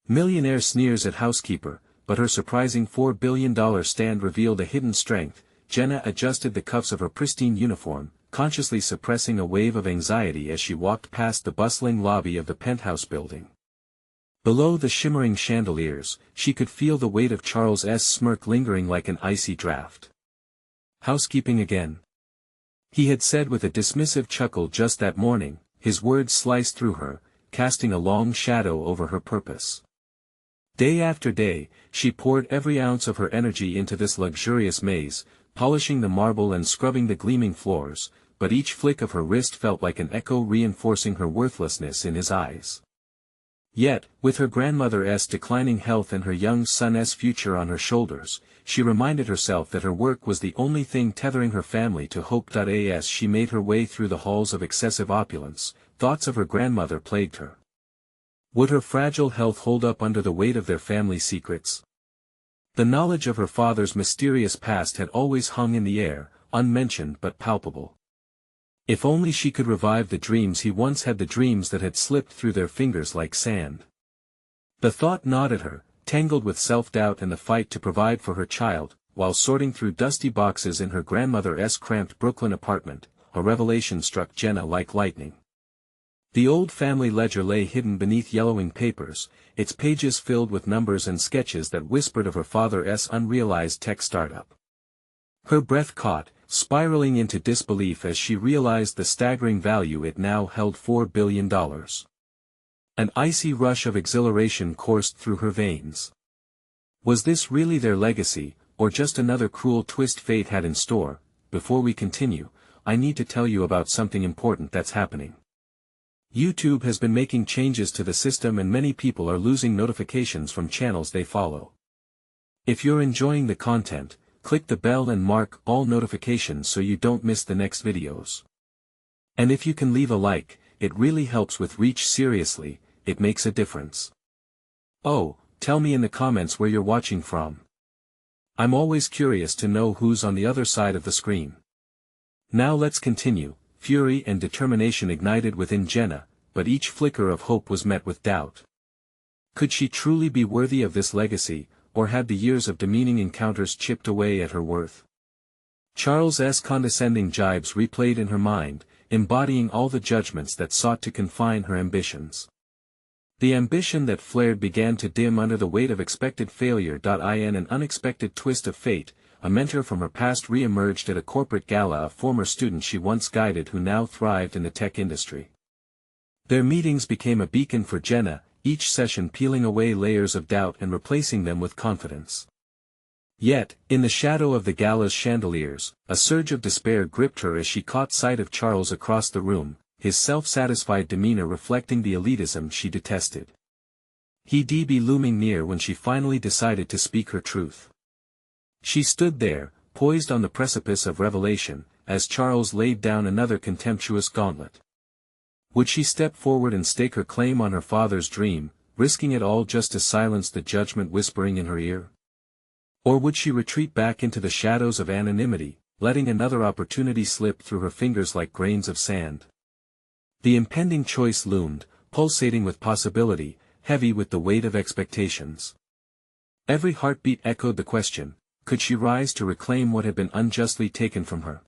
Millionaire sneers at Housekeeper, but her surprising $4 billion stand revealed a hidden strength. Jenna adjusted the cuffs of her pristine uniform, consciously suppressing a wave of anxiety as she walked past the bustling lobby of the penthouse building. Below the shimmering chandeliers, she could feel the weight of Charles's smirk lingering like an icy draft. "Housekeeping again?" he had said with a dismissive chuckle just that morning, his words sliced through her, casting a long shadow over her purpose. Day after day, she poured every ounce of her energy into this luxurious maze, polishing the marble and scrubbing the gleaming floors, but each flick of her wrist felt like an echo reinforcing her worthlessness in his eyes. Yet, with her grandmother's declining health and her young son's future on her shoulders, she reminded herself that her work was the only thing tethering her family to hope. As she made her way through the halls of excessive opulence, thoughts of her grandmother plagued her. Would her fragile health hold up under the weight of their family secrets? The knowledge of her father's mysterious past had always hung in the air, unmentioned but palpable. If only she could revive the dreams he once had, the dreams that had slipped through their fingers like sand. The thought gnawed at her, tangled with self-doubt and the fight to provide for her child, while sorting through dusty boxes in her grandmother's cramped Brooklyn apartment. A revelation struck Jenna like lightning. The old family ledger lay hidden beneath yellowing papers, its pages filled with numbers and sketches that whispered of her father's unrealized tech startup. Her breath caught, spiraling into disbelief as she realized the staggering value it now held: $4 billion. An icy rush of exhilaration coursed through her veins. Was this really their legacy, or just another cruel twist fate had in store? Before we continue, I need to tell you about something important that's happening. YouTube has been making changes to the system and many people are losing notifications from channels they follow. If you're enjoying the content, click the bell and mark all notifications so you don't miss the next videos. And if you can leave a like, it really helps with reach. Seriously, it makes a difference. Oh, tell me in the comments where you're watching from. I'm always curious to know who's on the other side of the screen. Now let's continue. Fury and determination ignited within Jenna, but each flicker of hope was met with doubt. Could she truly be worthy of this legacy, or had the years of demeaning encounters chipped away at her worth? Charles's condescending jibes replayed in her mind, embodying all the judgments that sought to confine her ambitions. The ambition that flared began to dim under the weight of expected failure. In an unexpected twist of fate, a mentor from her past re-emerged at a corporate gala, a former student she once guided who now thrived in the tech industry. Their meetings became a beacon for Jenna, each session peeling away layers of doubt and replacing them with confidence. Yet, in the shadow of the gala's chandeliers, a surge of despair gripped her as she caught sight of Charles across the room, his self-satisfied demeanor reflecting the elitism she detested. He'd be looming near when she finally decided to speak her truth. She stood there, poised on the precipice of revelation, as Charles laid down another contemptuous gauntlet. Would she step forward and stake her claim on her father's dream, risking it all just to silence the judgment whispering in her ear? Or would she retreat back into the shadows of anonymity, letting another opportunity slip through her fingers like grains of sand? The impending choice loomed, pulsating with possibility, heavy with the weight of expectations. Every heartbeat echoed the question: could she rise to reclaim what had been unjustly taken from her?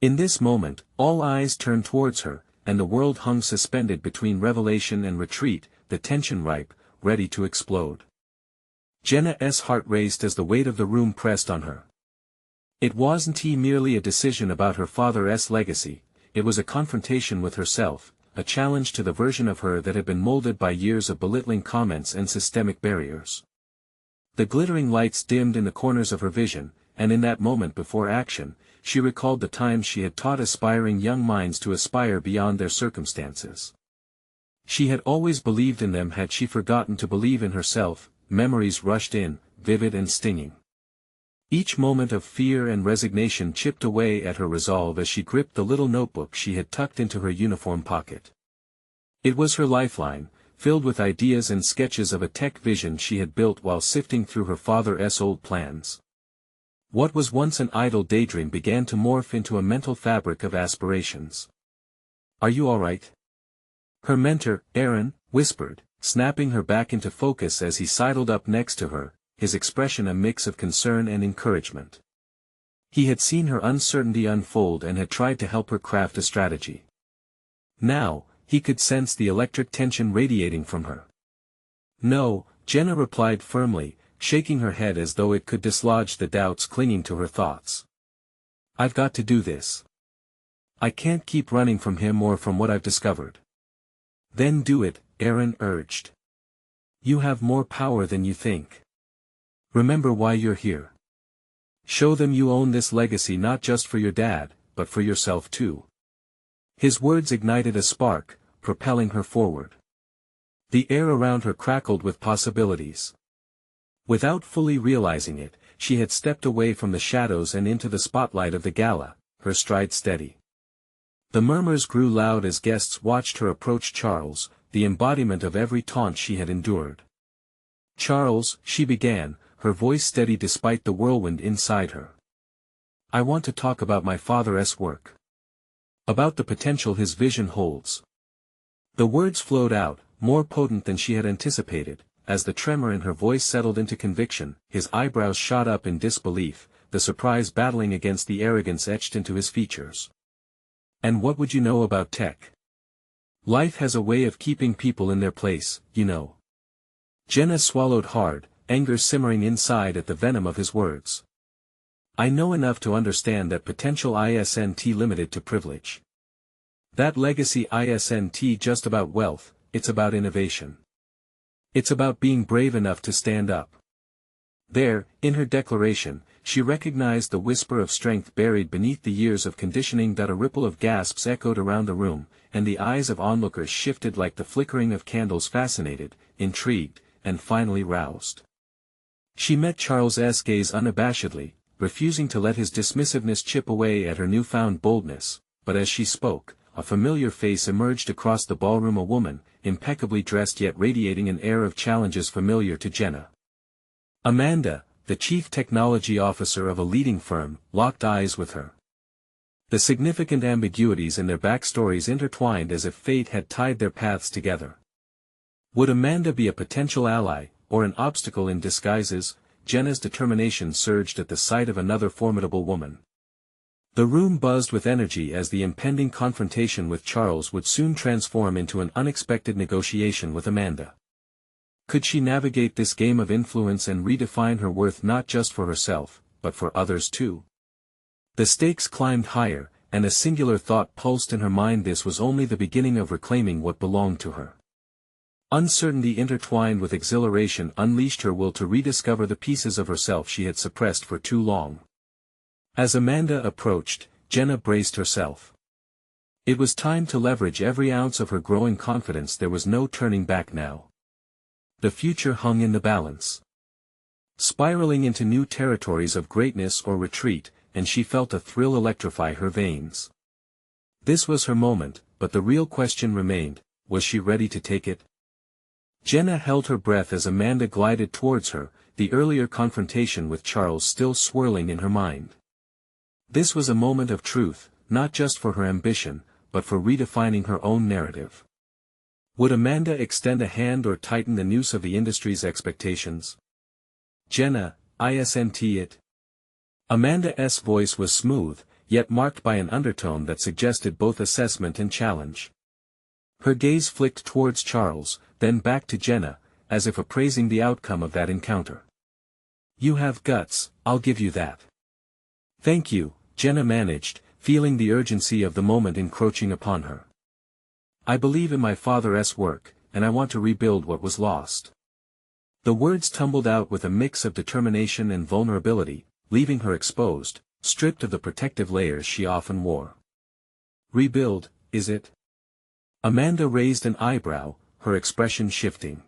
In this moment, all eyes turned towards her, and the world hung suspended between revelation and retreat, the tension ripe, ready to explode. Jenna's heart raced as the weight of the room pressed on her. It wasn't merely a decision about her father's legacy, it was a confrontation with herself, a challenge to the version of her that had been molded by years of belittling comments and systemic barriers. The glittering lights dimmed in the corners of her vision, and in that moment before action, she recalled the times she had taught aspiring young minds to aspire beyond their circumstances. She had always believed in them. Had she forgotten to believe in herself? Memories rushed in, vivid and stinging. Each moment of fear and resignation chipped away at her resolve as she gripped the little notebook she had tucked into her uniform pocket. It was her lifeline, filled with ideas and sketches of a tech vision she had built while sifting through her father's old plans. What was once an idle daydream began to morph into a mental fabric of aspirations. "Are you all right?" her mentor, Aaron, whispered, snapping her back into focus as he sidled up next to her, his expression a mix of concern and encouragement. He had seen her uncertainty unfold and had tried to help her craft a strategy. Now, he could sense the electric tension radiating from her. "No," Jenna replied firmly, shaking her head as though it could dislodge the doubts clinging to her thoughts. "I've got to do this. I can't keep running from him or from what I've discovered." "Then do it," Aaron urged. "You have more power than you think. Remember why you're here. Show them you own this legacy not just for your dad, but for yourself too." His words ignited a spark, propelling her forward. The air around her crackled with possibilities. Without fully realizing it, she had stepped away from the shadows and into the spotlight of the gala, her stride steady. The murmurs grew loud as guests watched her approach Charles, the embodiment of every taunt she had endured. "Charles," she began, her voice steady despite the whirlwind inside her. "I want to talk about my father's work. About the potential his vision holds." The words flowed out, more potent than she had anticipated, as the tremor in her voice settled into conviction. His eyebrows shot up in disbelief, the surprise battling against the arrogance etched into his features. "And what would you know about tech? Life has a way of keeping people in their place, you know." Jenna swallowed hard, anger simmering inside at the venom of his words. "I know enough to understand that potential isn't limited to privilege. That legacy isn't just about wealth, it's about innovation. It's about being brave enough to stand up." There, in her declaration, she recognized the whisper of strength buried beneath the years of conditioning. That a ripple of gasps echoed around the room, and the eyes of onlookers shifted like the flickering of candles, fascinated, intrigued, and finally roused. She met Charles's gaze unabashedly, refusing to let his dismissiveness chip away at her newfound boldness, but as she spoke, a familiar face emerged across the ballroom, a woman, impeccably dressed yet radiating an air of challenges familiar to Jenna. Amanda, the chief technology officer of a leading firm, locked eyes with her. The significant ambiguities in their backstories intertwined as if fate had tied their paths together. Would Amanda be a potential ally, or an obstacle in disguises? Jenna's determination surged at the sight of another formidable woman. The room buzzed with energy as the impending confrontation with Charles would soon transform into an unexpected negotiation with Amanda. Could she navigate this game of influence and redefine her worth not just for herself, but for others too? The stakes climbed higher, and a singular thought pulsed in her mind: this was only the beginning of reclaiming what belonged to her. Uncertainty intertwined with exhilaration unleashed her will to rediscover the pieces of herself she had suppressed for too long. As Amanda approached, Jenna braced herself. It was time to leverage every ounce of her growing confidence. There was no turning back now. The future hung in the balance. Spiraling into new territories of greatness or retreat, and she felt a thrill electrify her veins. This was her moment, but the real question remained: was she ready to take it? Jenna held her breath as Amanda glided towards her, the earlier confrontation with Charles still swirling in her mind. This was a moment of truth, not just for her ambition, but for redefining her own narrative. Would Amanda extend a hand or tighten the noose of the industry's expectations? "Jenna, isn't it?" Amanda's voice was smooth, yet marked by an undertone that suggested both assessment and challenge. Her gaze flicked towards Charles, then back to Jenna, as if appraising the outcome of that encounter. "You have guts, I'll give you that." "Thank you," Jenna managed, feeling the urgency of the moment encroaching upon her. "I believe in my father's work, and I want to rebuild what was lost." The words tumbled out with a mix of determination and vulnerability, leaving her exposed, stripped of the protective layers she often wore. "Rebuild, is it?" Amanda raised an eyebrow, her expression shifting.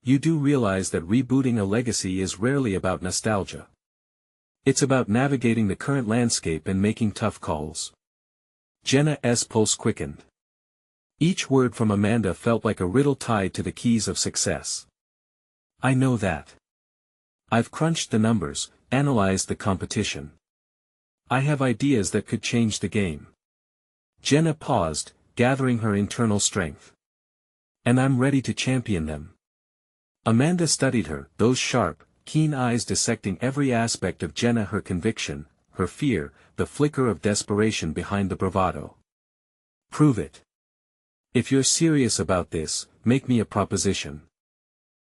"You do realize that rebooting a legacy is rarely about nostalgia. It's about navigating the current landscape and making tough calls." Jenna's pulse quickened. Each word from Amanda felt like a riddle tied to the keys of success. "I know that. I've crunched the numbers, analyzed the competition. I have ideas that could change the game." Jenna paused, gathering her internal strength. And I'm ready to champion them. Amanda studied her, those sharp, keen eyes dissecting every aspect of Jenna, her conviction, her fear, the flicker of desperation behind the bravado. Prove it. If you're serious about this, make me a proposition.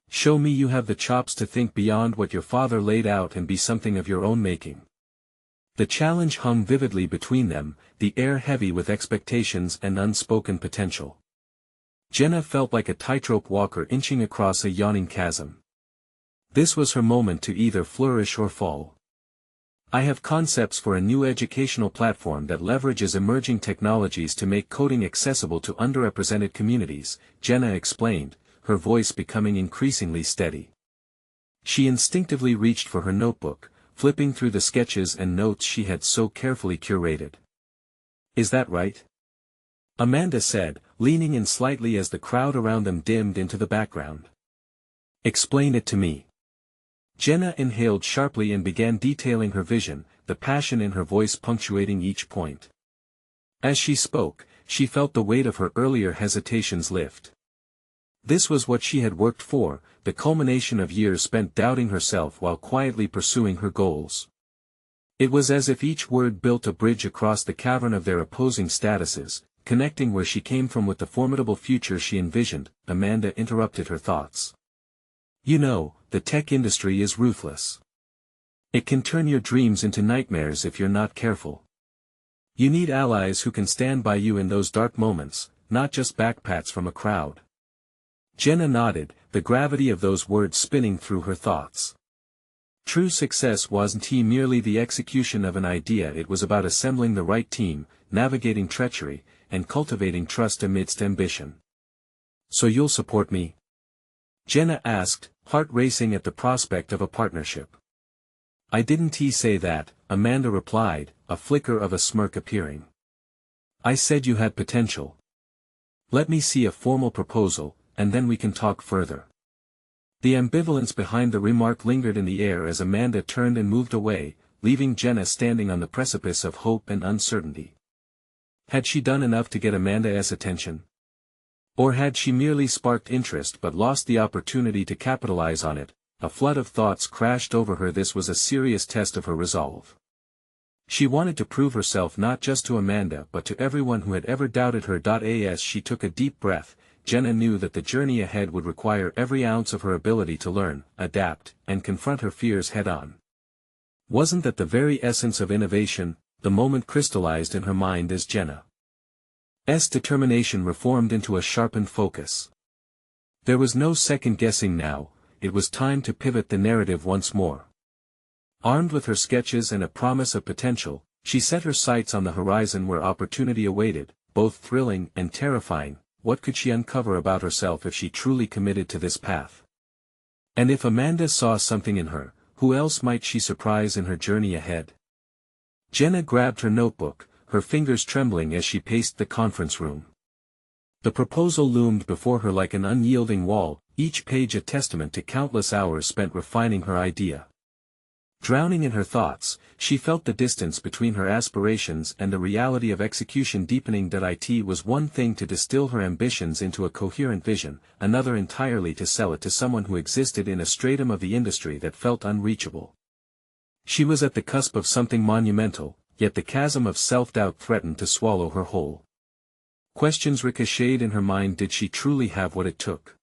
Show me you have the chops to think beyond what your father laid out and be something of your own making. The challenge hung vividly between them, the air heavy with expectations and unspoken potential. Jenna felt like a tightrope walker inching across a yawning chasm. This was her moment to either flourish or fall. I have concepts for a new educational platform that leverages emerging technologies to make coding accessible to underrepresented communities, Jenna explained, her voice becoming increasingly steady. She instinctively reached for her notebook, flipping through the sketches and notes she had so carefully curated. Is that right? Amanda said, leaning in slightly as the crowd around them dimmed into the background. Explain it to me. Jenna inhaled sharply and began detailing her vision, the passion in her voice punctuating each point. As she spoke, she felt the weight of her earlier hesitations lift. This was what she had worked for, the culmination of years spent doubting herself while quietly pursuing her goals. It was as if each word built a bridge across the cavern of their opposing statuses, connecting where she came from with the formidable future she envisioned. Amanda interrupted her thoughts. You know, the tech industry is ruthless. It can turn your dreams into nightmares if you're not careful. You need allies who can stand by you in those dark moments, not just backpats from a crowd. Jenna nodded, the gravity of those words spinning through her thoughts. True success wasn't merely the execution of an idea, it was about assembling the right team, navigating treachery, and cultivating trust amidst ambition. So you'll support me? Jenna asked, heart racing at the prospect of a partnership. I didn't say that, Amanda replied, a flicker of a smirk appearing. I said you had potential. Let me see a formal proposal, and then we can talk further. The ambivalence behind the remark lingered in the air as Amanda turned and moved away, leaving Jenna standing on the precipice of hope and uncertainty. Had she done enough to get Amanda's attention? Or had she merely sparked interest but lost the opportunity to capitalize on it? A flood of thoughts crashed over her. This was a serious test of her resolve. She wanted to prove herself not just to Amanda but to everyone who had ever doubted her. As she took a deep breath, Jenna knew that the journey ahead would require every ounce of her ability to learn, adapt, and confront her fears head-on. Wasn't that the very essence of innovation? The moment crystallized in her mind as Jenna's determination reformed into a sharpened focus. There was no second-guessing now, it was time to pivot the narrative once more. Armed with her sketches and a promise of potential, she set her sights on the horizon where opportunity awaited, both thrilling and terrifying. What could she uncover about herself if she truly committed to this path? And if Amanda saw something in her, who else might she surprise in her journey ahead? Jenna grabbed her notebook, her fingers trembling as she paced the conference room. The proposal loomed before her like an unyielding wall, each page a testament to countless hours spent refining her idea. Drowning in her thoughts, she felt the distance between her aspirations and the reality of execution deepening. It was one thing to distill her ambitions into a coherent vision, another entirely to sell it to someone who existed in a stratum of the industry that felt unreachable. She was at the cusp of something monumental, yet the chasm of self-doubt threatened to swallow her whole. Questions ricocheted in her mind. Did she truly have what it took?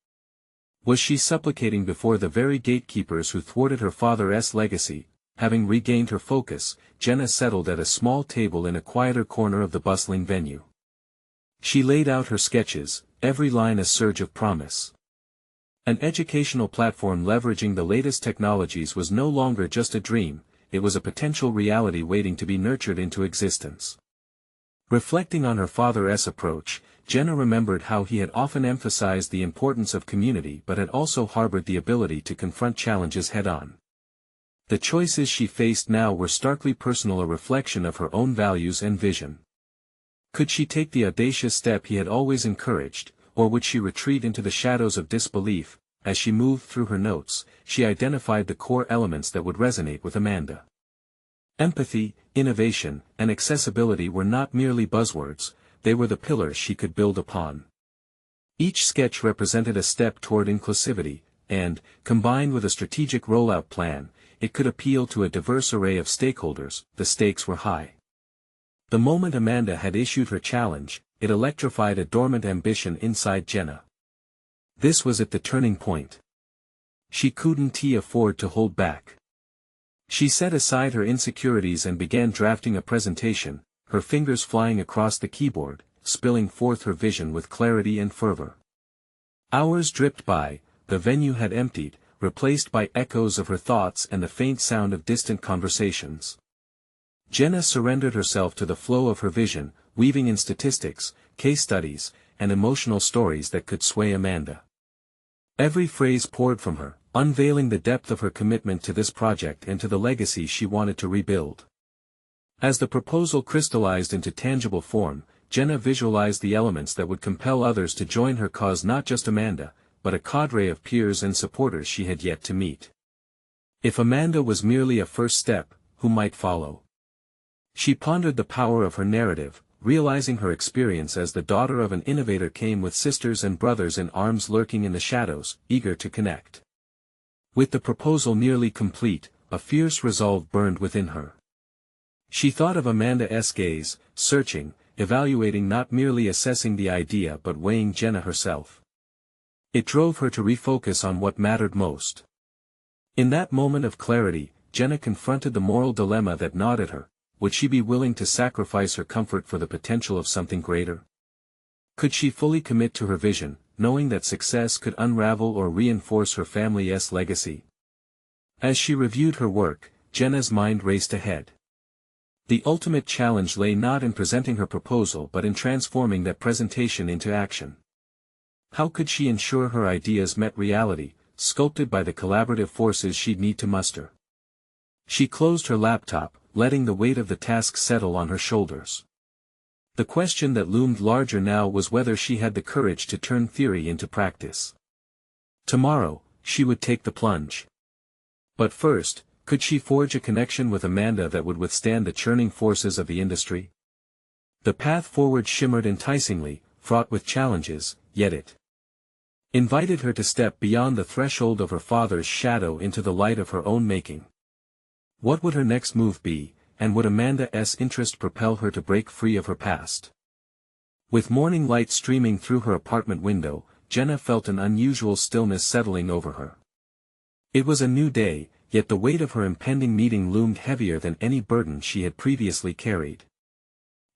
Was she supplicating before the very gatekeepers who thwarted her father's legacy? Having regained her focus, Jenna settled at a small table in a quieter corner of the bustling venue. She laid out her sketches, every line a surge of promise. An educational platform leveraging the latest technologies was no longer just a dream, it was a potential reality waiting to be nurtured into existence. Reflecting on her father's approach, Jenna remembered how he had often emphasized the importance of community but had also harbored the ability to confront challenges head-on. The choices she faced now were starkly personal, a reflection of her own values and vision. Could she take the audacious step he had always encouraged, or would she retreat into the shadows of disbelief? As she moved through her notes, she identified the core elements that would resonate with Amanda. Empathy, innovation, and accessibility were not merely buzzwords, they were the pillars she could build upon. Each sketch represented a step toward inclusivity, and, combined with a strategic rollout plan, it could appeal to a diverse array of stakeholders. The stakes were high. The moment Amanda had issued her challenge, it electrified a dormant ambition inside Jenna. This was at the turning point. She couldn't afford to hold back. She set aside her insecurities and began drafting a presentation, her fingers flying across the keyboard, spilling forth her vision with clarity and fervor. Hours dripped by, the venue had emptied, replaced by echoes of her thoughts and the faint sound of distant conversations. Jenna surrendered herself to the flow of her vision, weaving in statistics, case studies, and emotional stories that could sway Amanda. Every phrase poured from her, unveiling the depth of her commitment to this project and to the legacy she wanted to rebuild. As the proposal crystallized into tangible form, Jenna visualized the elements that would compel others to join her cause, not just Amanda, but a cadre of peers and supporters she had yet to meet. If Amanda was merely a first step, who might follow? She pondered the power of her narrative, realizing her experience as the daughter of an innovator came with sisters and brothers in arms lurking in the shadows, eager to connect. With the proposal nearly complete, a fierce resolve burned within her. She thought of Amanda's gaze, searching, evaluating, not merely assessing the idea but weighing Jenna herself. It drove her to refocus on what mattered most. In that moment of clarity, Jenna confronted the moral dilemma that gnawed at her. Would she be willing to sacrifice her comfort for the potential of something greater? Could she fully commit to her vision, knowing that success could unravel or reinforce her family's legacy? As she reviewed her work, Jenna's mind raced ahead. The ultimate challenge lay not in presenting her proposal but in transforming that presentation into action. How could she ensure her ideas met reality, sculpted by the collaborative forces she'd need to muster? She closed her laptop, letting the weight of the task settle on her shoulders. The question that loomed larger now was whether she had the courage to turn theory into practice. Tomorrow, she would take the plunge. But first, could she forge a connection with Amanda that would withstand the churning forces of the industry? The path forward shimmered enticingly, fraught with challenges, yet it invited her to step beyond the threshold of her father's shadow into the light of her own making. What would her next move be, and would Amanda's interest propel her to break free of her past? With morning light streaming through her apartment window, Jenna felt an unusual stillness settling over her. It was a new day, yet the weight of her impending meeting loomed heavier than any burden she had previously carried.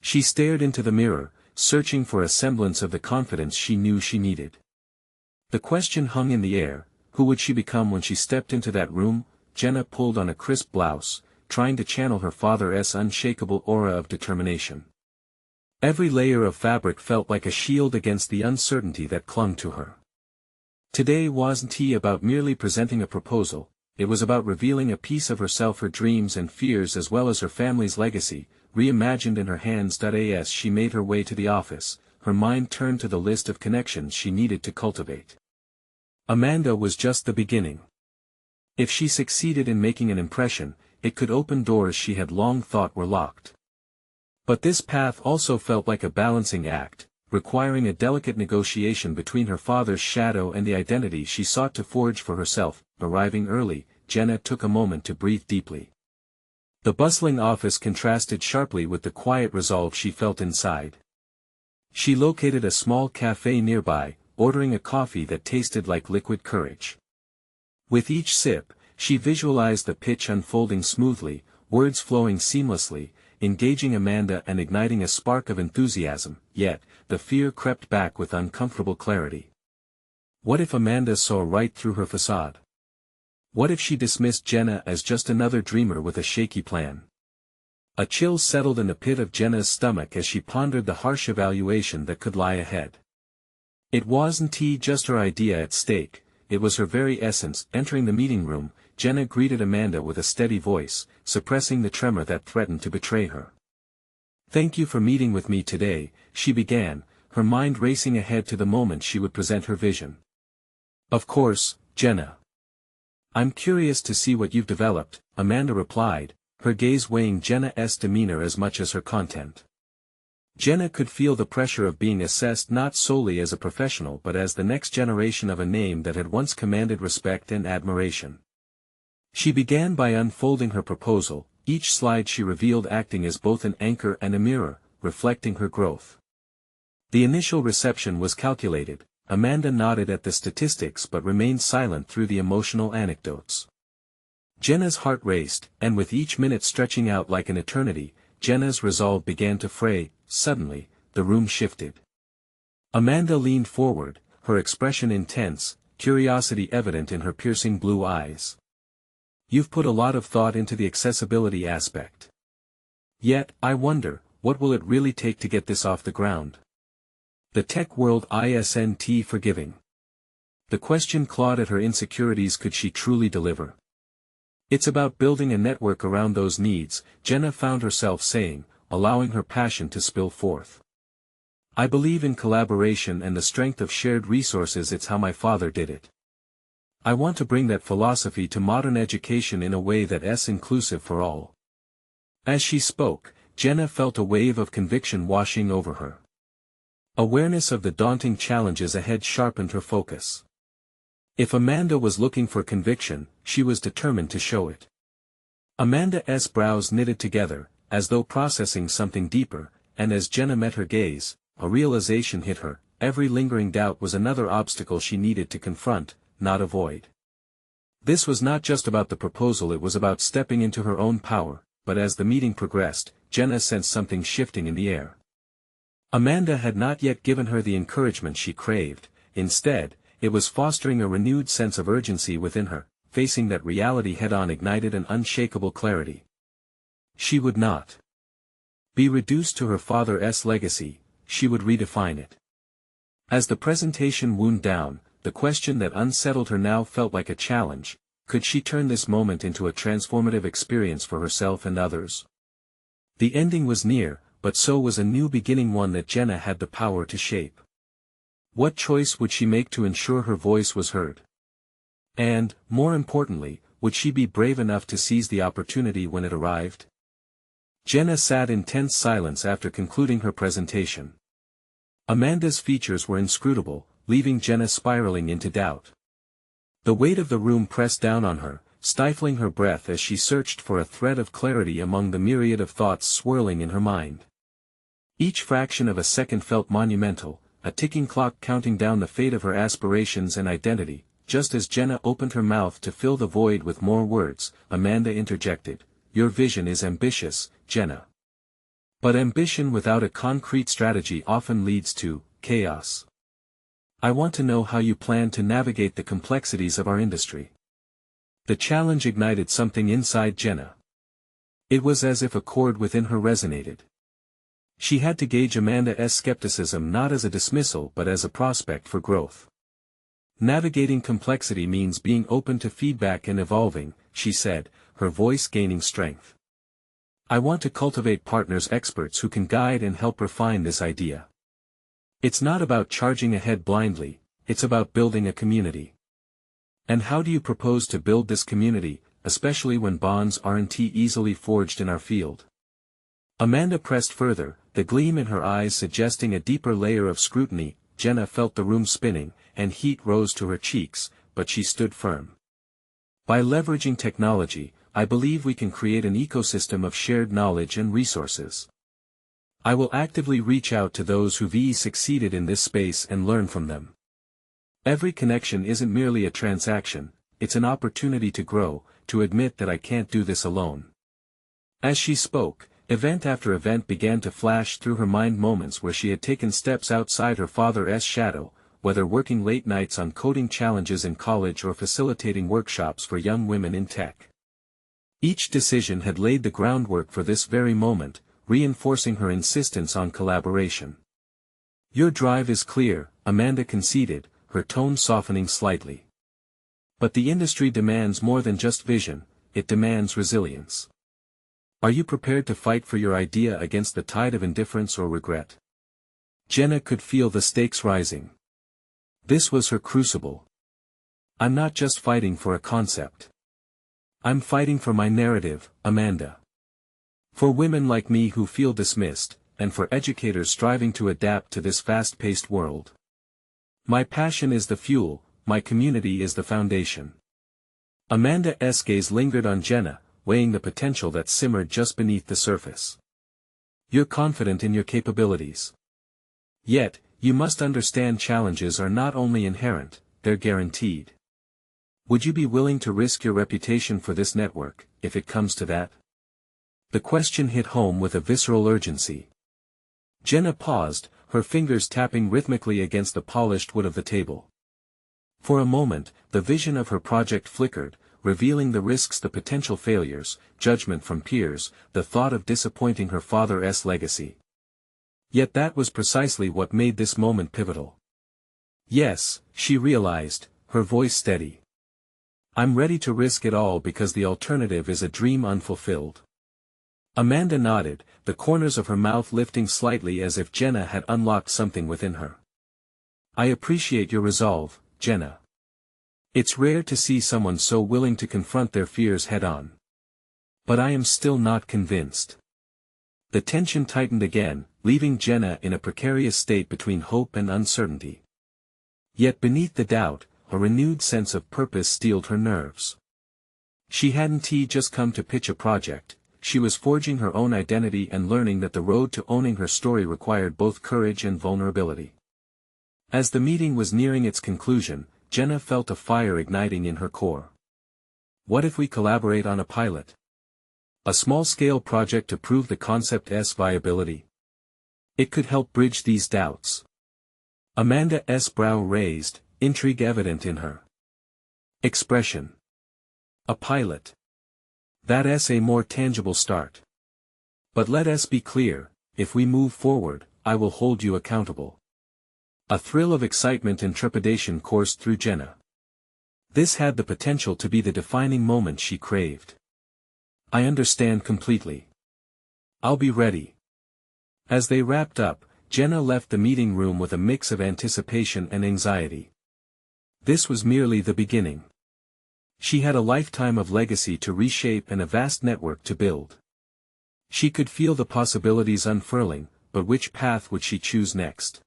She stared into the mirror, searching for a semblance of the confidence she knew she needed. The question hung in the air: who would she become when she stepped into that room? Jenna pulled on a crisp blouse, trying to channel her father's unshakable aura of determination. Every layer of fabric felt like a shield against the uncertainty that clung to her. Today wasn't about merely presenting a proposal, it was about revealing a piece of herself, her dreams and fears as well as her family's legacy, reimagined in her hands. As she made her way to the office, her mind turned to the list of connections she needed to cultivate. Amanda was just the beginning. If she succeeded in making an impression, it could open doors she had long thought were locked. But this path also felt like a balancing act, requiring a delicate negotiation between her father's shadow and the identity she sought to forge for herself. Arriving early, Jenna took a moment to breathe deeply. The bustling office contrasted sharply with the quiet resolve she felt inside. She located a small cafe nearby, ordering a coffee that tasted like liquid courage. With each sip, she visualized the pitch unfolding smoothly, words flowing seamlessly, engaging Amanda and igniting a spark of enthusiasm, yet, the fear crept back with uncomfortable clarity. What if Amanda saw right through her facade? What if she dismissed Jenna as just another dreamer with a shaky plan? A chill settled in the pit of Jenna's stomach as she pondered the harsh evaluation that could lie ahead. It wasn't just her idea at stake, it was her very essence. Entering the meeting room, Jenna greeted Amanda with a steady voice, suppressing the tremor that threatened to betray her. "Thank you for meeting with me today," she began, her mind racing ahead to the moment she would present her vision. "Of course, Jenna. I'm curious to see what you've developed," Amanda replied, her gaze weighing Jenna's demeanor as much as her content. Jenna could feel the pressure of being assessed not solely as a professional but as the next generation of a name that had once commanded respect and admiration. She began by unfolding her proposal, each slide she revealed acting as both an anchor and a mirror, reflecting her growth. The initial reception was calculated. Amanda nodded at the statistics but remained silent through the emotional anecdotes. Jenna's heart raced, and with each minute stretching out like an eternity, Jenna's resolve began to fray. Suddenly, the room shifted. Amanda leaned forward, her expression intense, curiosity evident in her piercing blue eyes. "You've put a lot of thought into the accessibility aspect. Yet, I wonder, what will it really take to get this off the ground? The tech world isn't forgiving." The question clawed at her insecurities. Could she truly deliver? "It's about building a network around those needs," Jenna found herself saying, allowing her passion to spill forth. "I believe in collaboration and the strength of shared resources. It's how my father did it. I want to bring that philosophy to modern education in a way that's inclusive for all." As she spoke, Jenna felt a wave of conviction washing over her. Awareness of the daunting challenges ahead sharpened her focus. If Amanda was looking for conviction, she was determined to show it. Amanda's brows knitted together, as though processing something deeper, and as Jenna met her gaze, a realization hit her: every lingering doubt was another obstacle she needed to confront, not avoid. This was not just about the proposal, it was about stepping into her own power, but as the meeting progressed, Jenna sensed something shifting in the air. Amanda had not yet given her the encouragement she craved. Instead, it was fostering a renewed sense of urgency within her. Facing that reality head-on ignited an unshakable clarity. She would not be reduced to her father's legacy, she would redefine it. As the presentation wound down, the question that unsettled her now felt like a challenge: could she turn this moment into a transformative experience for herself and others? The ending was near, but so was a new beginning, one that Jenna had the power to shape. What choice would she make to ensure her voice was heard? And, more importantly, would she be brave enough to seize the opportunity when it arrived? Jenna sat in tense silence after concluding her presentation. Amanda's features were inscrutable, leaving Jenna spiraling into doubt. The weight of the room pressed down on her, stifling her breath as she searched for a thread of clarity among the myriad of thoughts swirling in her mind. Each fraction of a second felt monumental, a ticking clock counting down the fate of her aspirations and identity. Just as Jenna opened her mouth to fill the void with more words, Amanda interjected: "Your vision is ambitious, Jenna. But ambition without a concrete strategy often leads to chaos. I want to know how you plan to navigate the complexities of our industry." The challenge ignited something inside Jenna. It was as if a chord within her resonated. She had to gauge Amanda's skepticism not as a dismissal but as a prospect for growth. "Navigating complexity means being open to feedback and evolving," she said, her voice gaining strength. "I want to cultivate partners, experts who can guide and help refine this idea. It's not about charging ahead blindly, it's about building a community. And how do you propose to build this community, especially when bonds aren't easily forged in our field?" Amanda pressed further, the gleam in her eyes suggesting a deeper layer of scrutiny. Jenna felt the room spinning, and heat rose to her cheeks, but she stood firm. "By leveraging technology, I believe we can create an ecosystem of shared knowledge and resources. I will actively reach out to those who've succeeded in this space and learn from them. Every connection isn't merely a transaction, it's an opportunity to grow, to admit that I can't do this alone." As she spoke, event after event began to flash through her mind, moments where she had taken steps outside her father's shadow, whether working late nights on coding challenges in college or facilitating workshops for young women in tech. Each decision had laid the groundwork for this very moment, reinforcing her insistence on collaboration. "Your drive is clear," Amanda conceded, her tone softening slightly. "But the industry demands more than just vision, it demands resilience. Are you prepared to fight for your idea against the tide of indifference or regret?" Jenna could feel the stakes rising. This was her crucible. "I'm not just fighting for a concept. I'm fighting for my narrative, Amanda. For women like me who feel dismissed, and for educators striving to adapt to this fast-paced world. My passion is the fuel, my community is the foundation. Amanda's gaze lingered on Jenna, weighing the potential that simmered just beneath the surface. You're confident in your capabilities. Yet, you must understand challenges are not only inherent, they're guaranteed. Would you be willing to risk your reputation for this network, if it comes to that? The question hit home with a visceral urgency. Jenna paused, her fingers tapping rhythmically against the polished wood of the table. For a moment, the vision of her project flickered, revealing the risks, the potential failures, judgment from peers, the thought of disappointing her father's legacy. Yet that was precisely what made this moment pivotal. Yes, she realized, her voice steady. I'm ready to risk it all because the alternative is a dream unfulfilled. Amanda nodded, the corners of her mouth lifting slightly as if Jenna had unlocked something within her. I appreciate your resolve, Jenna. It's rare to see someone so willing to confront their fears head-on. But I am still not convinced. The tension tightened again, leaving Jenna in a precarious state between hope and uncertainty. Yet beneath the doubt, a renewed sense of purpose steeled her nerves. She hadn't just come to pitch a project, she was forging her own identity and learning that the road to owning her story required both courage and vulnerability. As the meeting was nearing its conclusion, Jenna felt a fire igniting in her core. What if we collaborate on a pilot? A small-scale project to prove the concept's viability? It could help bridge these doubts. Amanda's brow raised, intrigue evident in her expression. A pilot. That's a more tangible start. But let us be clear, if we move forward, I will hold you accountable. A thrill of excitement and trepidation coursed through Jenna. This had the potential to be the defining moment she craved. I understand completely. I'll be ready. As they wrapped up, Jenna left the meeting room with a mix of anticipation and anxiety. This was merely the beginning. She had a lifetime of legacy to reshape and a vast network to build. She could feel the possibilities unfurling, but which path would she choose next?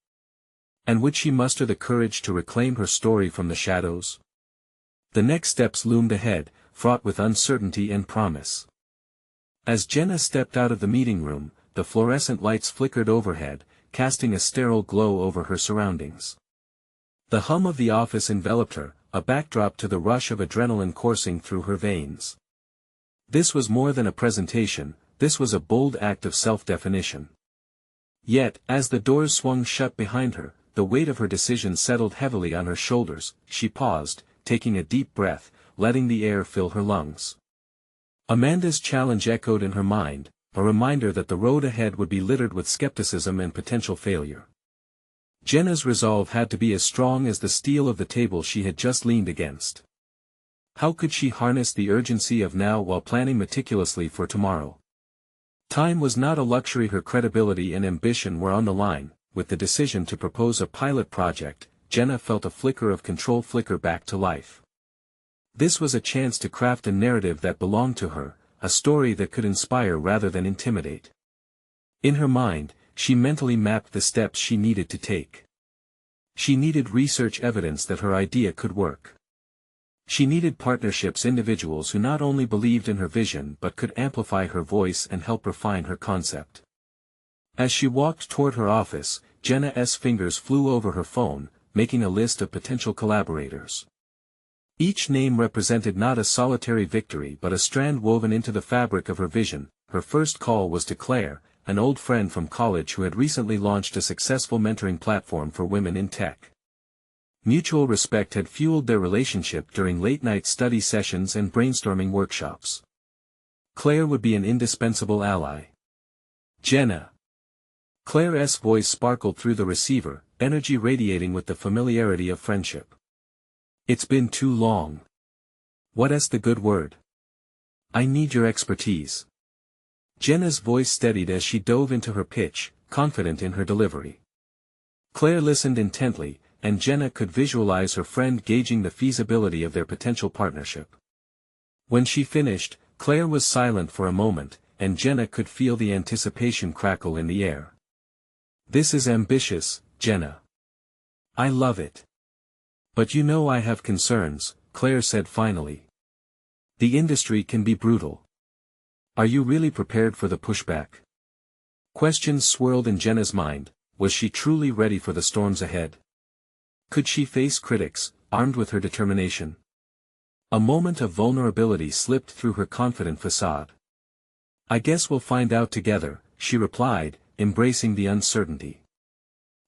And would she muster the courage to reclaim her story from the shadows? The next steps loomed ahead, fraught with uncertainty and promise. As Jenna stepped out of the meeting room, the fluorescent lights flickered overhead, casting a sterile glow over her surroundings. The hum of the office enveloped her, a backdrop to the rush of adrenaline coursing through her veins. This was more than a presentation, this was a bold act of self-definition. Yet, as the doors swung shut behind her, the weight of her decision settled heavily on her shoulders. She paused, taking a deep breath, letting the air fill her lungs. Amanda's challenge echoed in her mind, a reminder that the road ahead would be littered with skepticism and potential failure. Jenna's resolve had to be as strong as the steel of the table she had just leaned against. How could she harness the urgency of now while planning meticulously for tomorrow? Time was not a luxury. Her credibility and ambition were on the line. With the decision to propose a pilot project, Jenna felt a flicker of control flicker back to life. This was a chance to craft a narrative that belonged to her, a story that could inspire rather than intimidate. In her mind, she mentally mapped the steps she needed to take. She needed research evidence that her idea could work. She needed partnerships, individuals who not only believed in her vision but could amplify her voice and help refine her concept. As she walked toward her office, Jenna's fingers flew over her phone, making a list of potential collaborators. Each name represented not a solitary victory but a strand woven into the fabric of her vision. Her first call was to Claire, an old friend from college who had recently launched a successful mentoring platform for women in tech. Mutual respect had fueled their relationship during late-night study sessions and brainstorming workshops. Claire would be an indispensable ally. Jenna. Claire's voice sparkled through the receiver, energy radiating with the familiarity of friendship. It's been too long. What's the good word? I need your expertise. Jenna's voice steadied as she dove into her pitch, confident in her delivery. Claire listened intently, and Jenna could visualize her friend gauging the feasibility of their potential partnership. When she finished, Claire was silent for a moment, and Jenna could feel the anticipation crackle in the air. This is ambitious, Jenna. I love it. But you know I have concerns, Claire said finally. The industry can be brutal. Are you really prepared for the pushback? Questions swirled in Jenna's mind. Was she truly ready for the storms ahead? Could she face critics, armed with her determination? A moment of vulnerability slipped through her confident facade. I guess we'll find out together, she replied, embracing the uncertainty.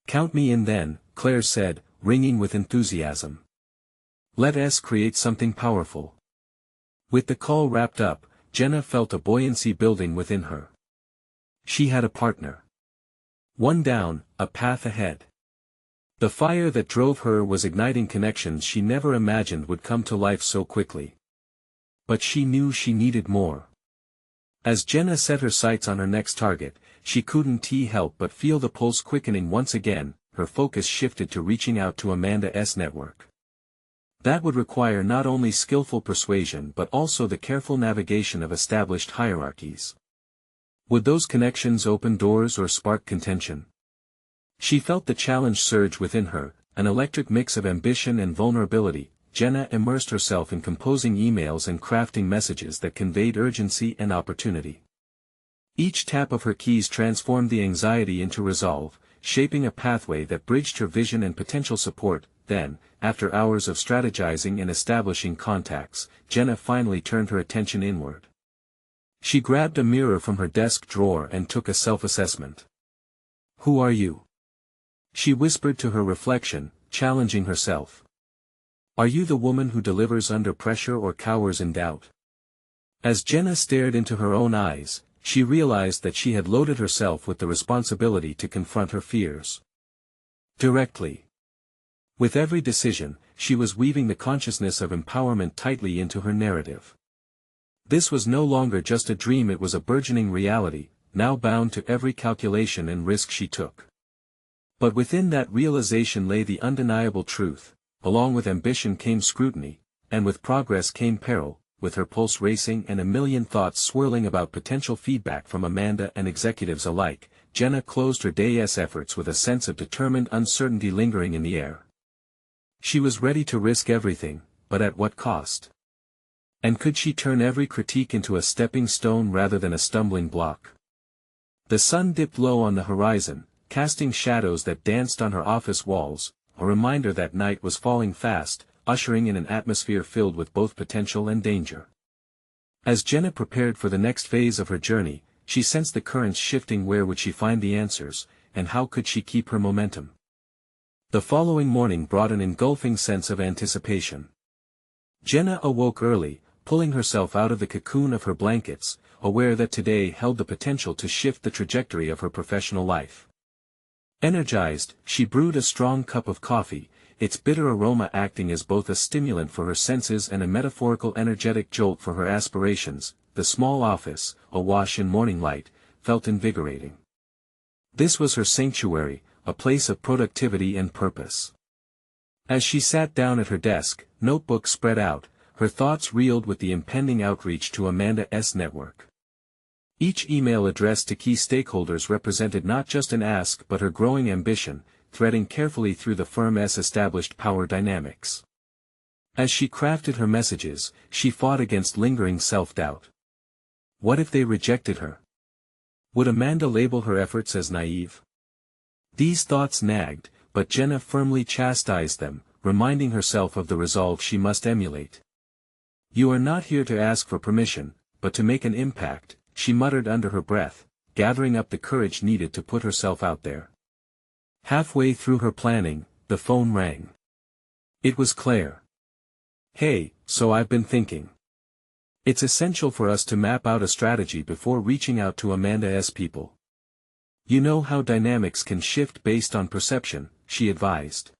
Count me in then, Claire said, ringing with enthusiasm. Let us create something powerful. With the call wrapped up, Jenna felt a buoyancy building within her. She had a partner. One down, a path ahead. The fire that drove her was igniting connections she never imagined would come to life so quickly. But she knew she needed more. As Jenna set her sights on her next target, she couldn't help but feel the pulse quickening once again. Her focus shifted to reaching out to Amanda's network. That would require not only skillful persuasion but also the careful navigation of established hierarchies. Would those connections open doors or spark contention? She felt the challenge surge within her, an electric mix of ambition and vulnerability. Jenna immersed herself in composing emails and crafting messages that conveyed urgency and opportunity. Each tap of her keys transformed the anxiety into resolve, shaping a pathway that bridged her vision and potential support. Then, after hours of strategizing and establishing contacts, Jenna finally turned her attention inward. She grabbed a mirror from her desk drawer and took a self-assessment. Who are you? She whispered to her reflection, challenging herself. Are you the woman who delivers under pressure or cowers in doubt? As Jenna stared into her own eyes, she realized that she had loaded herself with the responsibility to confront her fears directly. With every decision, she was weaving the consciousness of empowerment tightly into her narrative. This was no longer just a dream, it was a burgeoning reality, now bound to every calculation and risk she took. But within that realization lay the undeniable truth: along with ambition came scrutiny, and with progress came peril. With her pulse racing and a million thoughts swirling about potential feedback from Amanda and executives alike, Jenna closed her day's efforts with a sense of determined uncertainty lingering in the air. She was ready to risk everything, but at what cost? And could she turn every critique into a stepping stone rather than a stumbling block? The sun dipped low on the horizon, casting shadows that danced on her office walls, a reminder that night was falling fast, ushering in an atmosphere filled with both potential and danger. As Jenna prepared for the next phase of her journey, she sensed the currents shifting. Where would she find the answers, and how could she keep her momentum? The following morning brought an engulfing sense of anticipation. Jenna awoke early, pulling herself out of the cocoon of her blankets, aware that today held the potential to shift the trajectory of her professional life. Energized, she brewed a strong cup of coffee, its bitter aroma acting as both a stimulant for her senses and a metaphorical energetic jolt for her aspirations. The small office, awash in morning light, felt invigorating. This was her sanctuary, a place of productivity and purpose. As she sat down at her desk, notebook spread out, her thoughts reeled with the impending outreach to Amanda's network. Each email addressed to key stakeholders represented not just an ask but her growing ambition, threading carefully through the firm's established power dynamics. As she crafted her messages, she fought against lingering self-doubt. What if they rejected her? Would Amanda label her efforts as naive? These thoughts nagged, but Jenna firmly chastised them, reminding herself of the resolve she must emulate. You are not here to ask for permission, but to make an impact, she muttered under her breath, gathering up the courage needed to put herself out there. Halfway through her planning, the phone rang. It was Claire. Hey, so I've been thinking. It's essential for us to map out a strategy before reaching out to Amanda's people. You know how dynamics can shift based on perception, she advised.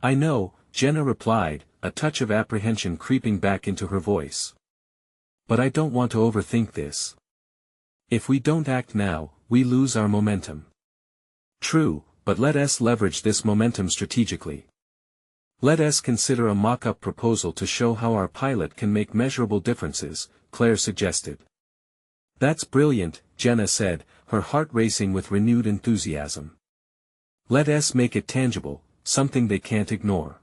I know, Jenna replied, a touch of apprehension creeping back into her voice. But I don't want to overthink this. If we don't act now, we lose our momentum. True, but let us leverage this momentum strategically. Let us consider a mock-up proposal to show how our pilot can make measurable differences, Claire suggested. That's brilliant, Jenna said, her heart racing with renewed enthusiasm. Let's make it tangible, something they can't ignore.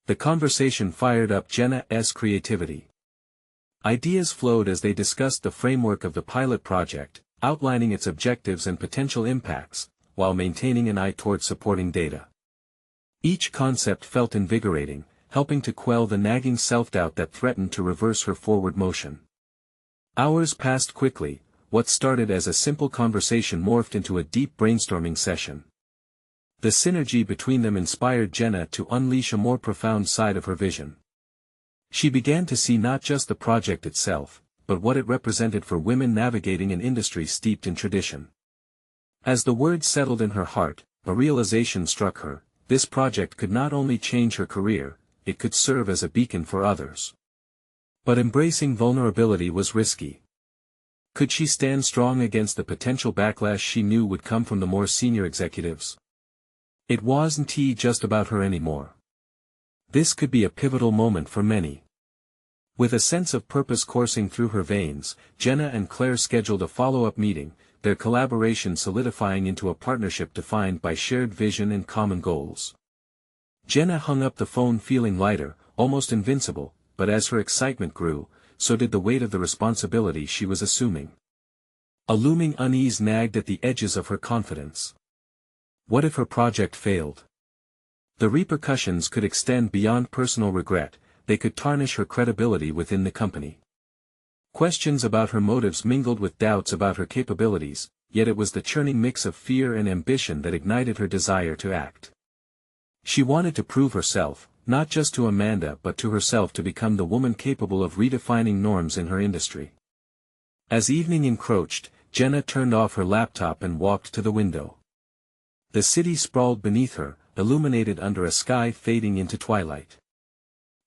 The conversation fired up Jenna's creativity. Ideas flowed as they discussed the framework of the pilot project, outlining its objectives and potential impacts, while maintaining an eye toward supporting data. Each concept felt invigorating, helping to quell the nagging self-doubt that threatened to reverse her forward motion. Hours passed quickly. What started as a simple conversation morphed into a deep brainstorming session. The synergy between them inspired Jenna to unleash a more profound side of her vision. She began to see not just the project itself, but what it represented for women navigating an industry steeped in tradition. As the words settled in her heart, a realization struck her: this project could not only change her career, it could serve as a beacon for others. But embracing vulnerability was risky. Could she stand strong against the potential backlash she knew would come from the more senior executives? It wasn't just about her anymore. This could be a pivotal moment for many. With a sense of purpose coursing through her veins, Jenna and Claire scheduled a follow-up meeting, their collaboration solidifying into a partnership defined by shared vision and common goals. Jenna hung up the phone feeling lighter, almost invincible, but as her excitement grew, so did the weight of the responsibility she was assuming. A looming unease nagged at the edges of her confidence. What if her project failed? The repercussions could extend beyond personal regret, they could tarnish her credibility within the company. Questions about her motives mingled with doubts about her capabilities, yet it was the churning mix of fear and ambition that ignited her desire to act. She wanted to prove herself, not just to Amanda but to herself, to become the woman capable of redefining norms in her industry. As evening encroached, Jenna turned off her laptop and walked to the window. The city sprawled beneath her, illuminated under a sky fading into twilight.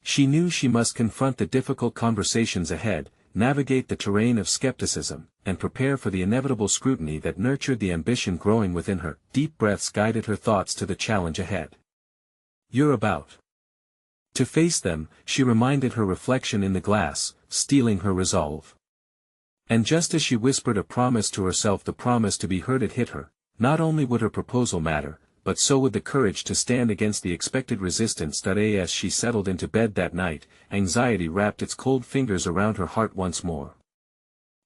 She knew she must confront the difficult conversations ahead, navigate the terrain of skepticism, and prepare for the inevitable scrutiny that nurtured the ambition growing within her. Deep breaths guided her thoughts to the challenge ahead. "You're about to face them," she reminded her reflection in the glass, steeling her resolve. And just as she whispered a promise to herself, the promise to be heard, it hit her. Not only would her proposal matter, but so would the courage to stand against the expected resistance. As she settled into bed that night, anxiety wrapped its cold fingers around her heart once more.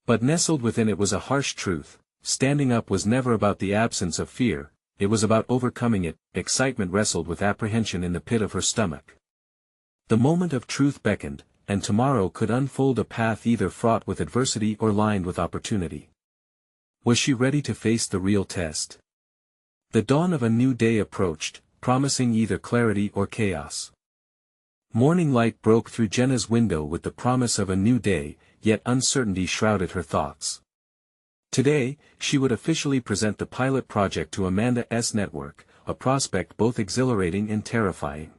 But nestled within it was a harsh truth: standing up was never about the absence of fear, it was about overcoming it. Excitement wrestled with apprehension in the pit of her stomach. The moment of truth beckoned, and tomorrow could unfold a path either fraught with adversity or lined with opportunity. Was she ready to face the real test? The dawn of a new day approached, promising either clarity or chaos. Morning light broke through Jenna's window with the promise of a new day, yet uncertainty shrouded her thoughts. Today, she would officially present the pilot project to Amanda's network, a prospect both exhilarating and terrifying.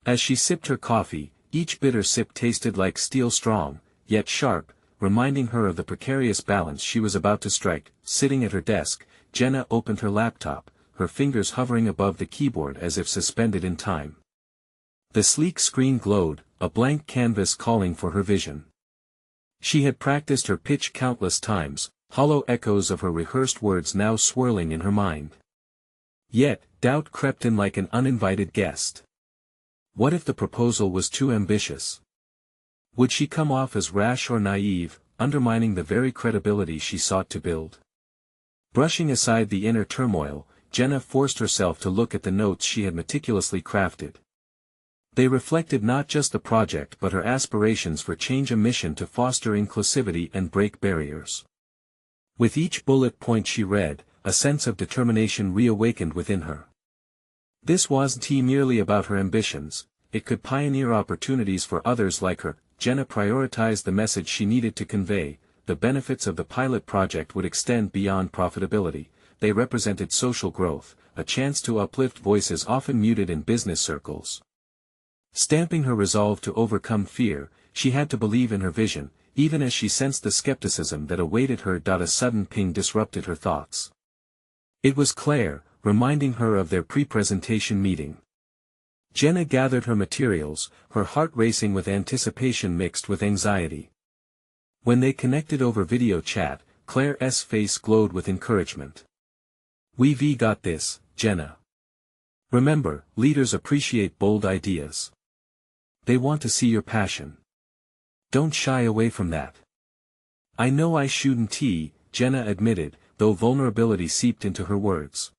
As she sipped her coffee, each bitter sip tasted like steel, strong, yet sharp, reminding her of the precarious balance she was about to strike. Sitting at her desk, Jenna opened her laptop, her fingers hovering above the keyboard as if suspended in time. The sleek screen glowed, a blank canvas calling for her vision. She had practiced her pitch countless times, hollow echoes of her rehearsed words now swirling in her mind. Yet, doubt crept in like an uninvited guest. What if the proposal was too ambitious? Would she come off as rash or naive, undermining the very credibility she sought to build? Brushing aside the inner turmoil, Jenna forced herself to look at the notes she had meticulously crafted. They reflected not just the project but her aspirations for change, a mission to foster inclusivity and break barriers. With each bullet point she read, a sense of determination reawakened within her. This wasn't merely about her ambitions, it could pioneer opportunities for others like her. Jenna prioritized the message she needed to convey. The benefits of the pilot project would extend beyond profitability. They represented social growth, a chance to uplift voices often muted in business circles. Stamping her resolve to overcome fear, she had to believe in her vision, even as she sensed the skepticism that awaited her. A sudden ping disrupted her thoughts. It was Claire, reminding her of their pre-presentation meeting. Jenna gathered her materials, her heart racing with anticipation mixed with anxiety. When they connected over video chat, Claire's face glowed with encouragement. We've got this, Jenna. Remember, leaders appreciate bold ideas. They want to see your passion. Don't shy away from that. I know I shouldn't, Jenna admitted, though vulnerability seeped into her words.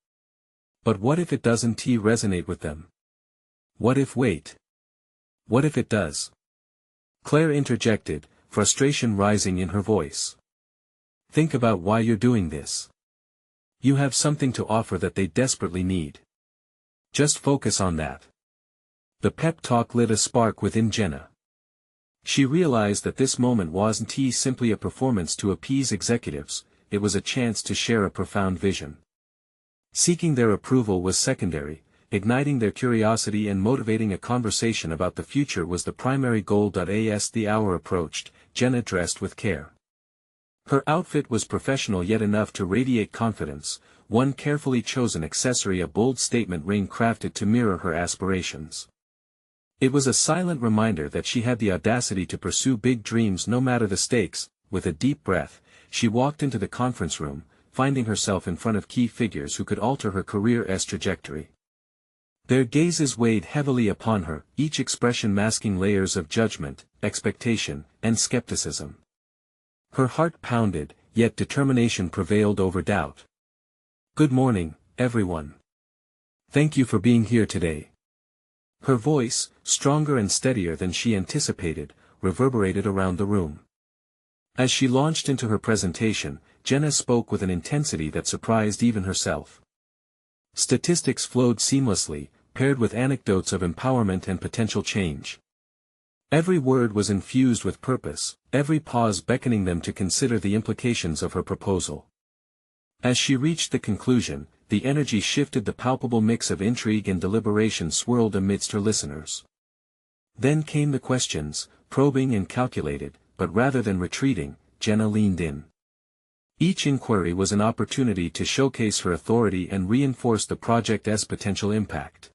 But what if it doesn't resonate with them? What if What if it does? Claire interjected, frustration rising in her voice. Think about why you're doing this. You have something to offer that they desperately need. Just focus on that. The pep talk lit a spark within Jenna. She realized that this moment wasn't simply a performance to appease executives, it was a chance to share a profound vision. Seeking their approval was secondary, igniting their curiosity and motivating a conversation about the future was the primary goal. As the hour approached, Jenna dressed with care. Her outfit was professional yet enough to radiate confidence, one carefully chosen accessory a bold statement ring crafted to mirror her aspirations. It was a silent reminder that she had the audacity to pursue big dreams no matter the stakes. With a deep breath, she walked into the conference room, finding herself in front of key figures who could alter her career's trajectory. Their gazes weighed heavily upon her, each expression masking layers of judgment, expectation, and skepticism. Her heart pounded, yet determination prevailed over doubt. Good morning, everyone. Thank you for being here today. Her voice, stronger and steadier than she anticipated, reverberated around the room. As she launched into her presentation, Jenna spoke with an intensity that surprised even herself. Statistics flowed seamlessly, paired with anecdotes of empowerment and potential change. Every word was infused with purpose, every pause beckoning them to consider the implications of her proposal. As she reached the conclusion, the energy shifted, the palpable mix of intrigue and deliberation swirled amidst her listeners. Then came the questions, probing and calculated, but rather than retreating, Jenna leaned in. Each inquiry was an opportunity to showcase her authority and reinforce the project's potential impact.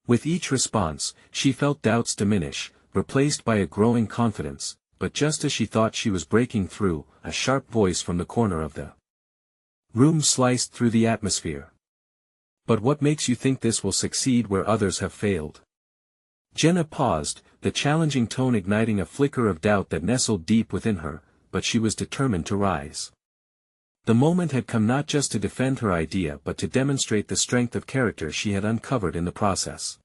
With each response, she felt doubts diminish, replaced by a growing confidence, but just as she thought she was breaking through, a sharp voice from the corner of the room sliced through the atmosphere. But what makes you think this will succeed where others have failed? Jenna paused, the challenging tone igniting a flicker of doubt that nestled deep within her, but she was determined to rise. The moment had come not just to defend her idea but to demonstrate the strength of character she had uncovered in the process.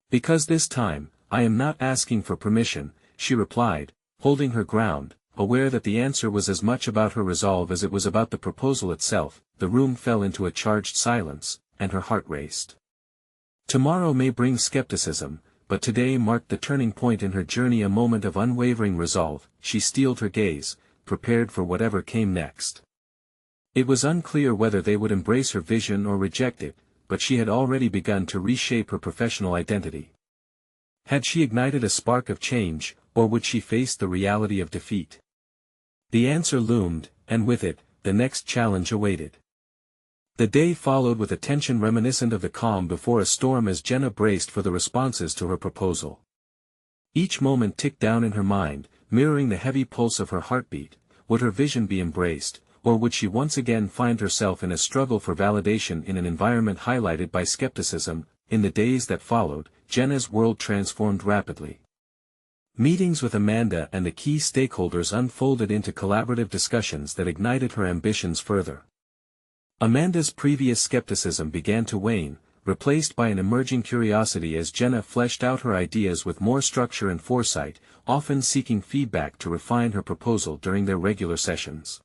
Because this time, I am not asking for permission, she replied, holding her ground, aware that the answer was as much about her resolve as it was about the proposal itself. The room fell into a charged silence, and her heart raced. Tomorrow may bring skepticism, but today marked the turning point in her journey, a moment of unwavering resolve. She steeled her gaze, prepared for whatever came next. It was unclear whether they would embrace her vision or reject it, but she had already begun to reshape her professional identity. Had she ignited a spark of change, or would she face the reality of defeat? The answer loomed, and with it, the next challenge awaited. The day followed with a tension reminiscent of the calm before a storm as Jenna braced for the responses to her proposal. Each moment ticked down in her mind, mirroring the heavy pulse of her heartbeat. Would her vision be embraced, or would she once again find herself in a struggle for validation in an environment highlighted by skepticism? In the days that followed, Jenna's world transformed rapidly. Meetings with Amanda and the key stakeholders unfolded into collaborative discussions that ignited her ambitions further. Amanda's previous skepticism began to wane, replaced by an emerging curiosity as Jenna fleshed out her ideas with more structure and foresight, often seeking feedback to refine her proposal during their regular sessions.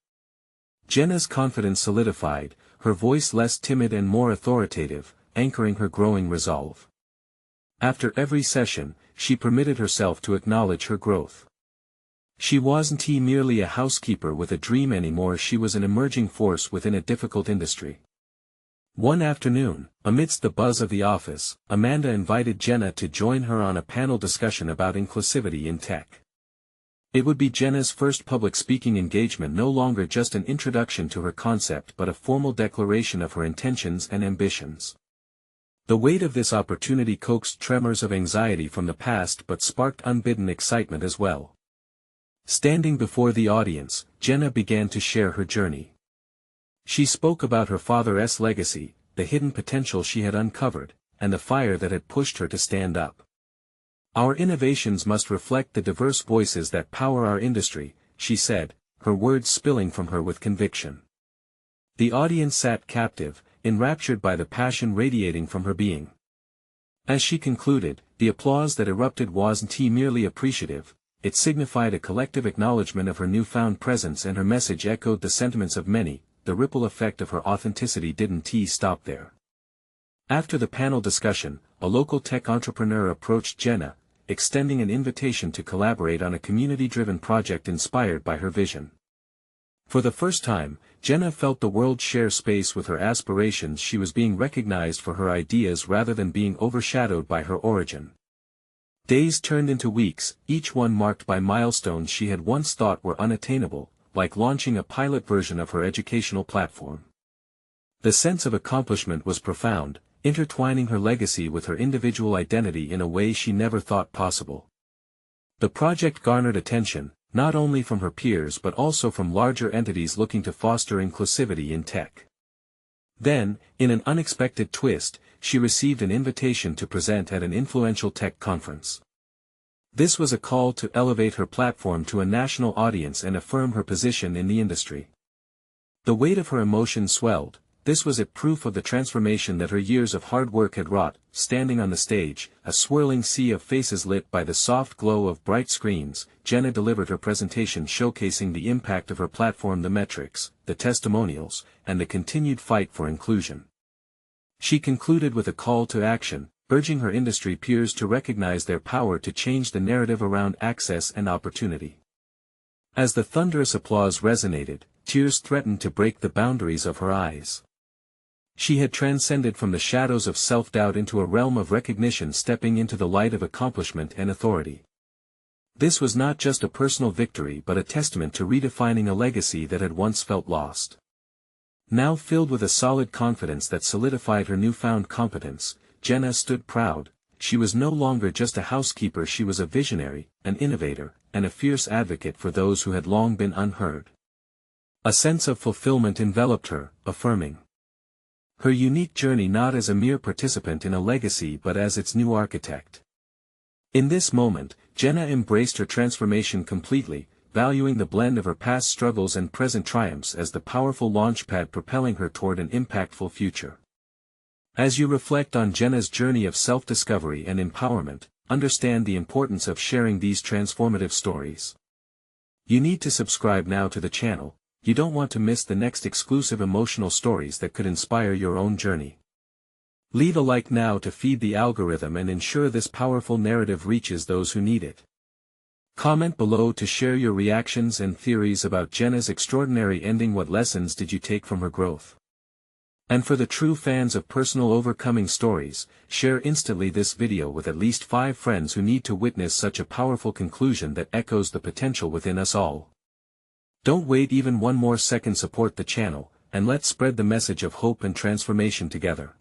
Jenna's confidence solidified, her voice less timid and more authoritative, anchoring her growing resolve. After every session, she permitted herself to acknowledge her growth. She wasn't merely a housekeeper with a dream anymore, she was an emerging force within a difficult industry. One afternoon, amidst the buzz of the office, Amanda invited Jenna to join her on a panel discussion about inclusivity in tech. It would be Jenna's first public speaking engagement, no longer just an introduction to her concept but a formal declaration of her intentions and ambitions. The weight of this opportunity coaxed tremors of anxiety from the past but sparked unbidden excitement as well. Standing before the audience, Jenna began to share her journey. She spoke about her father's legacy, the hidden potential she had uncovered, and the fire that had pushed her to stand up. Our innovations must reflect the diverse voices that power our industry, she said, her words spilling from her with conviction. The audience sat captive, enraptured by the passion radiating from her being. As she concluded, the applause that erupted wasn't merely appreciative, it signified a collective acknowledgement of her newfound presence, and her message echoed the sentiments of many. The ripple effect of her authenticity didn't stop there. After the panel discussion, a local tech entrepreneur approached Jenna, extending an invitation to collaborate on a community-driven project inspired by her vision. For the first time, Jenna felt the world share space with her aspirations. She was being recognized for her ideas rather than being overshadowed by her origin. Days turned into weeks, each one marked by milestones she had once thought were unattainable, like launching a pilot version of her educational platform. The sense of accomplishment was profound, intertwining her legacy with her individual identity in a way she never thought possible. The project garnered attention, not only from her peers but also from larger entities looking to foster inclusivity in tech. Then, in an unexpected twist, she received an invitation to present at an influential tech conference. This was a call to elevate her platform to a national audience and affirm her position in the industry. The weight of her emotions swelled. This was proof of the transformation that her years of hard work had wrought. Standing on the stage, a swirling sea of faces lit by the soft glow of bright screens, Jenna delivered her presentation showcasing the impact of her platform, the metrics, the testimonials, and the continued fight for inclusion. She concluded with a call to action, urging her industry peers to recognize their power to change the narrative around access and opportunity. As the thunderous applause resonated, tears threatened to break the boundaries of her eyes. She had transcended from the shadows of self-doubt into a realm of recognition, stepping into the light of accomplishment and authority. This was not just a personal victory but a testament to redefining a legacy that had once felt lost. Now filled with a solid confidence that solidified her newfound competence, Jenna stood proud. She was no longer just a housekeeper, she was a visionary, an innovator, and a fierce advocate for those who had long been unheard. A sense of fulfillment enveloped her, affirming her unique journey not as a mere participant in a legacy but as its new architect. In this moment, Jenna embraced her transformation completely, valuing the blend of her past struggles and present triumphs as the powerful launchpad propelling her toward an impactful future. As you reflect on Jenna's journey of self-discovery and empowerment, understand the importance of sharing these transformative stories. You need to subscribe now to the channel. You don't want to miss the next exclusive emotional stories that could inspire your own journey. Leave a like now to feed the algorithm and ensure this powerful narrative reaches those who need it. Comment below to share your reactions and theories about Jenna's extraordinary ending. What lessons did you take from her growth? And for the true fans of personal overcoming stories, share instantly this video with at least 5 friends who need to witness such a powerful conclusion that echoes the potential within us all. Don't wait even one more second, support the channel, and let's spread the message of hope and transformation together.